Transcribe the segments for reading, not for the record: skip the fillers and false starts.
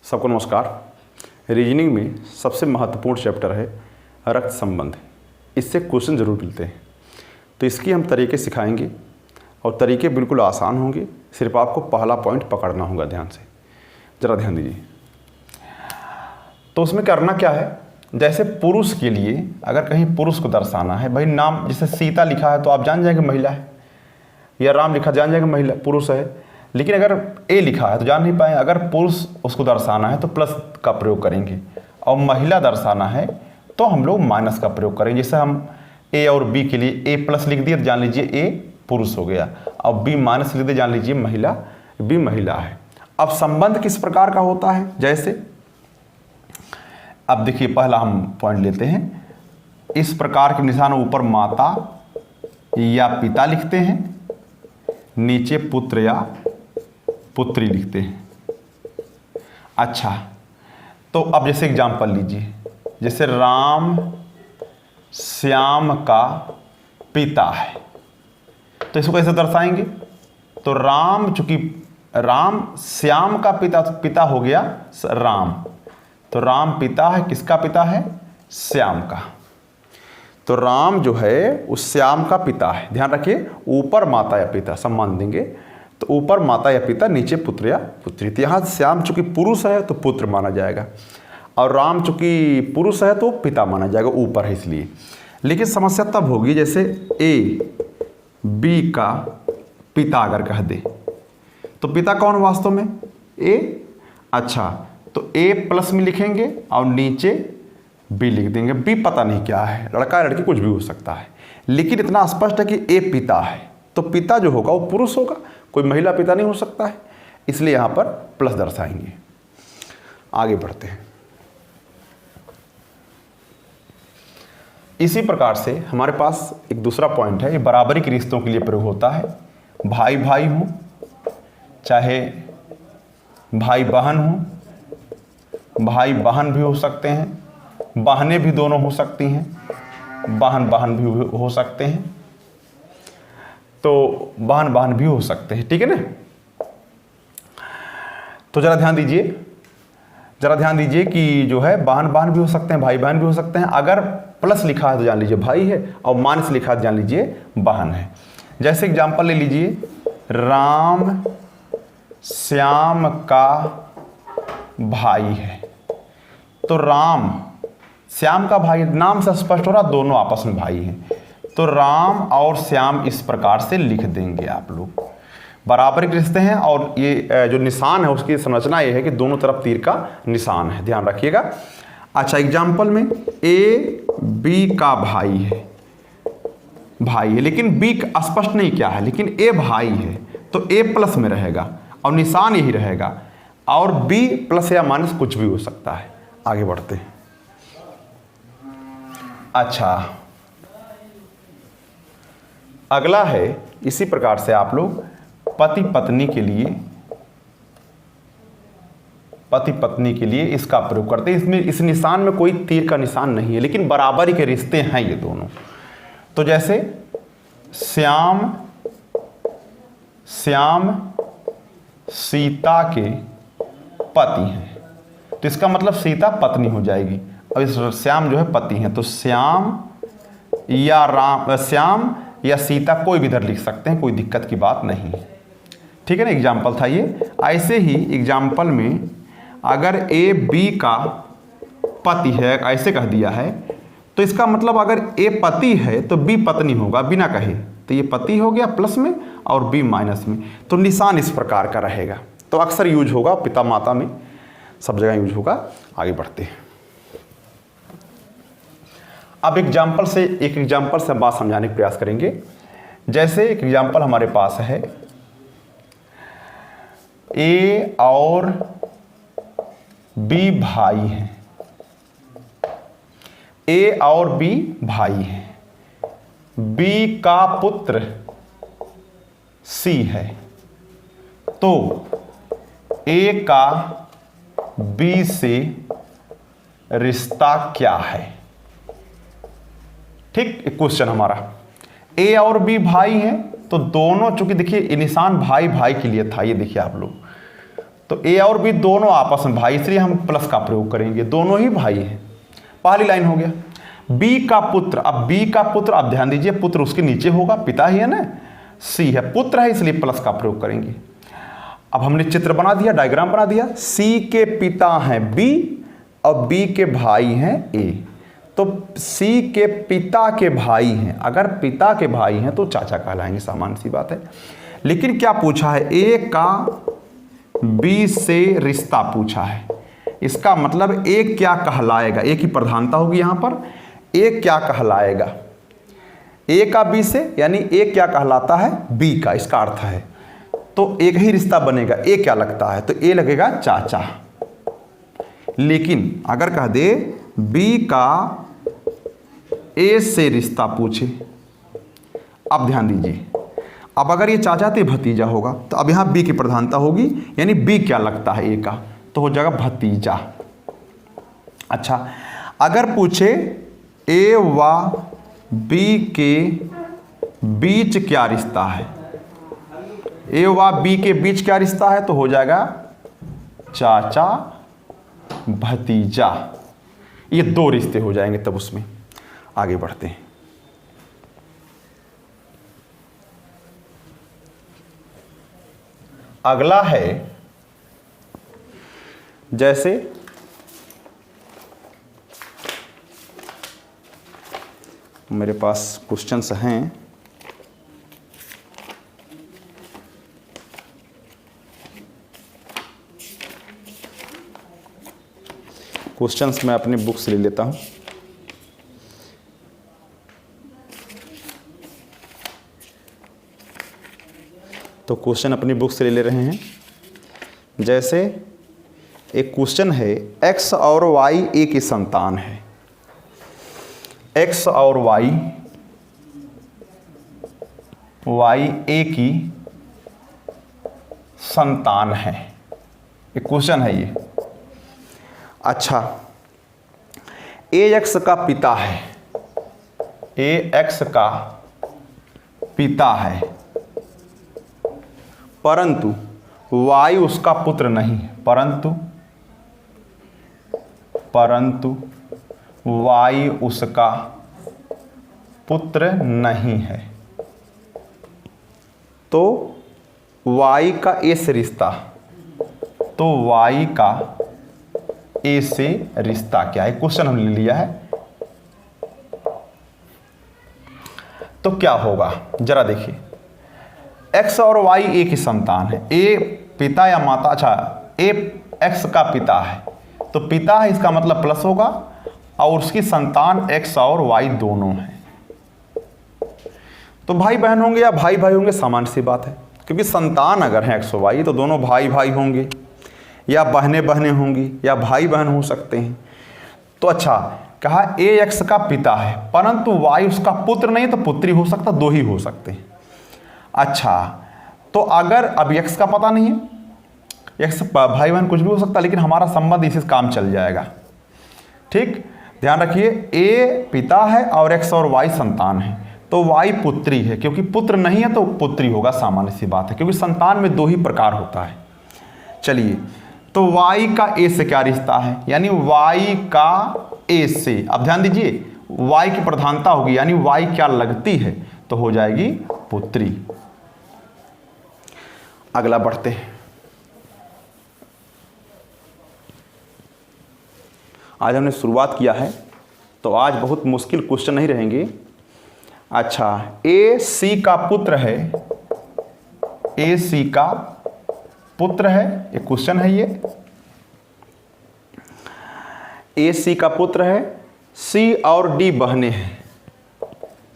सबको नमस्कार। रीजनिंग में सबसे महत्वपूर्ण चैप्टर है रक्त संबंध। इससे क्वेश्चन ज़रूर मिलते हैं, तो इसकी हम तरीके सिखाएंगे और तरीके बिल्कुल आसान होंगे। सिर्फ आपको पहला पॉइंट पकड़ना होगा ध्यान से। ज़रा ध्यान दीजिए। तो उसमें करना क्या है, जैसे पुरुष के लिए अगर कहीं पुरुष को दर्शाना है, भाई नाम जैसे सीता लिखा है तो आप जान जाएंगे महिला है, या राम लिखा जान जाएंगे महिला पुरुष है। लेकिन अगर ए लिखा है तो जान नहीं पाए। अगर पुरुष उसको दर्शाना है तो प्लस का प्रयोग करेंगे, और महिला दर्शाना है तो हम लोग माइनस का प्रयोग करेंगे। जैसे हम ए और बी के लिए ए प्लस लिख दिए तो जान लीजिए ए पुरुष हो गया, और बी माइनस लिख दिए जान लीजिए महिला, बी महिला है। अब संबंध किस प्रकार का होता है, जैसे अब देखिए पहला हम पॉइंट लेते हैं। इस प्रकार के निशान ऊपर माता या पिता लिखते हैं, नीचे पुत्र या पुत्री लिखते हैं। अच्छा, तो अब जैसे एग्जाम्पल लीजिए, जैसे राम श्याम का पिता है, तो इसको कैसे दर्शाएंगे? तो राम, चूंकि राम श्याम का पिता हो गया राम, तो राम पिता है, किसका पिता है? श्याम का। तो राम जो है उस श्याम का पिता है। ध्यान रखिए, ऊपर माता या पिता सम्मान देंगे, तो ऊपर माता या पिता, नीचे पुत्र या पुत्री। तो यहाँ श्याम चूंकि पुरुष है तो पुत्र माना जाएगा, और राम चूंकि पुरुष है तो पिता माना जाएगा, ऊपर है इसलिए। लेकिन समस्या तब होगी जैसे ए बी का पिता अगर कह दे, तो पिता कौन वास्तव में? ए। अच्छा, तो ए प्लस में लिखेंगे और नीचे बी लिख देंगे। बी पता नहीं क्या है, लड़का लड़की कुछ भी हो सकता है, लेकिन इतना स्पष्ट है कि ए पिता है, तो पिता जो होगा वो पुरुष होगा, कोई महिला पिता नहीं हो सकता है, इसलिए यहां पर प्लस दर्शाएंगे। आगे बढ़ते हैं। इसी प्रकार से हमारे पास एक दूसरा पॉइंट है, ये बराबरी के रिश्तों के लिए प्रयोग होता है। भाई भाई हो, चाहे भाई बहन हो, भाई बहन भी हो सकते हैं, बहनें भी दोनों हो सकती हैं, बहन बहन भी हो सकते हैं, तो बहन बहन भी हो सकते हैं, ठीक है ना। तो जरा ध्यान दीजिए कि जो है बहन बहन भी हो सकते हैं, भाई बहन भी हो सकते हैं। अगर प्लस लिखा है तो जान लीजिए भाई है, और माइनस लिखा है तो जान लीजिए बहन है। जैसे एग्जांपल ले लीजिए, राम श्याम का भाई है, तो राम श्याम का भाई, नाम से स्पष्ट हो रहा दोनों आपस में भाई हैं, तो राम और श्याम इस प्रकार से लिख देंगे आप लोग। बराबर के रिश्ते हैं, और ये जो निशान है उसकी संरचना ये है कि दोनों तरफ तीर का निशान है, ध्यान रखिएगा। अच्छा, एग्जाम्पल में ए बी का भाई है, लेकिन बी स्पष्ट नहीं क्या है, लेकिन ए भाई है, तो ए प्लस में रहेगा और निशान यही रहेगा, और बी प्लस या माइनस कुछ भी हो सकता है। आगे बढ़ते हैं। अच्छा, अगला है इसी प्रकार से आप लोग पति पत्नी के लिए इसका प्रयोग करते हैं। इसमें इस निशान में कोई तीर का निशान नहीं है, लेकिन बराबरी के रिश्ते हैं ये दोनों। तो जैसे श्याम सीता के पति हैं, तो इसका मतलब सीता पत्नी हो जाएगी, और इस श्याम जो है पति हैं, तो श्याम या सीता कोई भी इधर लिख सकते हैं, कोई दिक्कत की बात नहीं, ठीक है ना। एग्जाम्पल था ये। ऐसे ही एग्जाम्पल में अगर ए बी का पति है ऐसे कह दिया है, तो इसका मतलब अगर ए पति है तो बी पत्नी होगा बिना कहे, तो ये पति हो गया प्लस में और बी माइनस में, तो निशान इस प्रकार का रहेगा। तो अक्सर यूज होगा, पिता माता में सब जगह यूज होगा। आगे बढ़ते हैं। अब एक एग्जाम्पल से बात समझाने का प्रयास करेंगे। जैसे एक एग्जाम्पल हमारे पास है, ए और बी भाई हैं, ए और बी भाई हैं, बी का पुत्र सी है, तो ए का बी से रिश्ता क्या है? ठीक, क्वेश्चन हमारा ए और बी भाई हैं, तो दोनों, चूंकि देखिए निशान भाई भाई के लिए था, ये देखिए आप लोग, तो ए और बी दोनों आपस में भाई, इसलिए हम प्लस का प्रयोग करेंगे, दोनों ही भाई हैं। पहली लाइन हो गया। बी का पुत्र, अब बी का पुत्र, अब ध्यान दीजिए पुत्र उसके नीचे होगा, पिता ही है ना, सी है, पुत्र है, इसलिए प्लस का प्रयोग करेंगे। अब हमने चित्र बना दिया, डायग्राम बना दिया। सी के पिता हैं बी और बी के भाई हैं ए। तो सी के पिता के भाई हैं, अगर पिता के भाई हैं तो चाचा कहलाएंगे, सामान्य सी बात है। लेकिन क्या पूछा है, ए का बी से रिश्ता पूछा है। इसका मतलब ए क्या कहलाएगा, ए की प्रधानता होगी यहां पर। ए क्या कहलाएगा, ए का बी से, यानी ए क्या कहलाता है, बी का, इसका अर्थ है। तो एक ही रिश्ता बनेगा, ए क्या लगता है, तो ए लगेगा चाचा। लेकिन अगर कह दे बी का ए से रिश्ता पूछे, अब ध्यान दीजिए, अब अगर ये चाचा तो भतीजा होगा, तो अब यहां बी की प्रधानता होगी, यानी बी क्या लगता है ए का, तो हो जाएगा भतीजा। अच्छा, अगर पूछे ए व बी के बीच क्या रिश्ता है, ए व बी के बीच क्या रिश्ता है, तो हो जाएगा चाचा भतीजा। ये दो रिश्ते हो जाएंगे, तब उसमें आगे बढ़ते हैं। अगला है, जैसे मेरे पास क्वेश्चंस हैं, क्वेश्चंस मैं अपनी बुक से ले लेता हूं। तो क्वेश्चन अपनी बुक से ले रहे हैं। जैसे एक क्वेश्चन है, एक्स और वाई ए की संतान है, एक्स और वाई ए की संतान है, एक क्वेश्चन है ये। अच्छा, ए एक्स का पिता है, ए एक्स का पिता है, परंतु वाई उसका पुत्र नहीं है, परंतु वाई उसका पुत्र नहीं है। तो वाई का ए से रिश्ता, तो वाई का ए से रिश्ता क्या है, क्वेश्चन हमने ले लिया है। तो क्या होगा जरा देखिए, एक्स और वाई ए की संतान है, ए पिता या माता, अच्छा ए एक्स का पिता है, तो पिता है इसका मतलब प्लस होगा, और उसकी संतान एक्स और वाई दोनों हैं। तो भाई बहन होंगे या भाई भाई होंगे, सामान्य सी बात है, क्योंकि संतान अगर है एक्स और वाई तो दोनों भाई भाई होंगे, या बहनें बहनें होंगी, या भाई बहन हो सकते हैं। तो अच्छा कहा ए एक्स का पिता है, परंतु वाई उसका पुत्र नहीं, तो पुत्री हो सकता, दो ही हो सकते हैं। अच्छा, तो अगर अब एक्स का पता नहीं है, एक्स भाई बहन कुछ भी हो सकता, लेकिन हमारा संबंध इसी से काम चल जाएगा। ठीक, ध्यान रखिए, ए पिता है और एक्स और वाई संतान है, तो वाई पुत्री है, क्योंकि पुत्र नहीं है तो पुत्री होगा, सामान्य सी बात है, क्योंकि संतान में दो ही प्रकार होता है। चलिए, तो वाई का ए से क्या रिश्ता है, यानी वाई का ए से, अब ध्यान दीजिए वाई की प्रधानता होगी, यानी वाई क्या लगती है, तो हो जाएगी पुत्री। अगला बढ़ते हैं। आज हमने शुरुआत किया है, तो आज बहुत मुश्किल क्वेश्चन नहीं रहेंगे। अच्छा, ए सी का पुत्र है, ए सी का पुत्र है, एक क्वेश्चन है ये। ए सी का पुत्र है, सी और डी बहने हैं,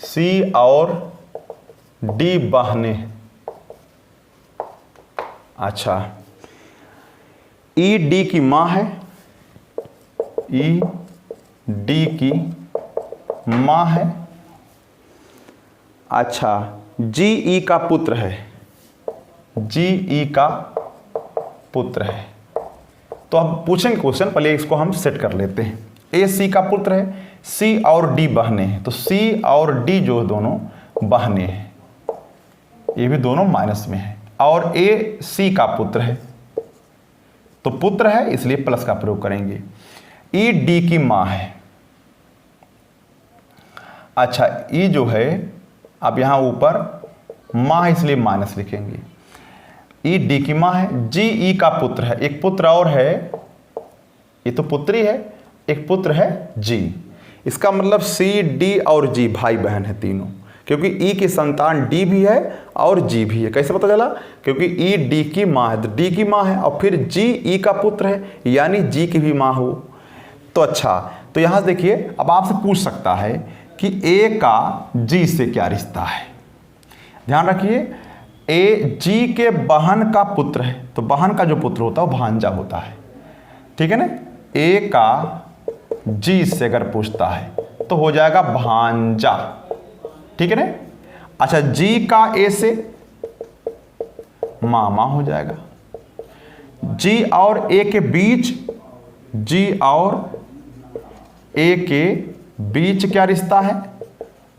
सी और डी बहने हैं। अच्छा, ई डी की मां है, ई डी की मां है। अच्छा, जी ई का पुत्र है, जी ई का पुत्र है। तो अब पूछेंगे क्वेश्चन, पहले इसको हम सेट कर लेते हैं। ए सी का पुत्र है, सी और डी बहने हैं, तो सी और डी जो दोनों बहने हैं, ये भी दोनों माइनस में है। और ए सी का पुत्र है, तो पुत्र है इसलिए प्लस का प्रयोग करेंगे। ई डी की माँ है। अच्छा, ई जो है अब यहां ऊपर माँ है इसलिए माइनस लिखेंगे। ई डी की माँ है, जी ई का पुत्र है, एक पुत्र और है, ये तो पुत्री है, एक पुत्र है जी। इसका मतलब सी डी और जी भाई बहन है तीनों, क्योंकि ई की संतान डी भी है और जी भी है। कैसे पता चला? क्योंकि ई डी की माँ है, तो डी की माँ है और फिर जी ई का पुत्र है, यानी जी की भी माँ हो। तो अच्छा, तो यहां से देखिए, अब आपसे पूछ सकता है कि ए का जी से क्या रिश्ता है। ध्यान रखिए, ए जी के बहन का पुत्र है, तो बहन का जो पुत्र होता है वो भांजा होता है, ठीक है ना। ए का जी से अगर पूछता है तो हो जाएगा भांजा, ठीक है ना। अच्छा, जी का ए से मामा हो जाएगा। जी और ए के बीच, जी और ए के बीच क्या रिश्ता है?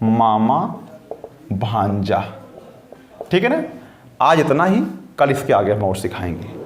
मामा भांजा, ठीक है ना। आज इतना ही, कल इसके आगे हम और सिखाएंगे।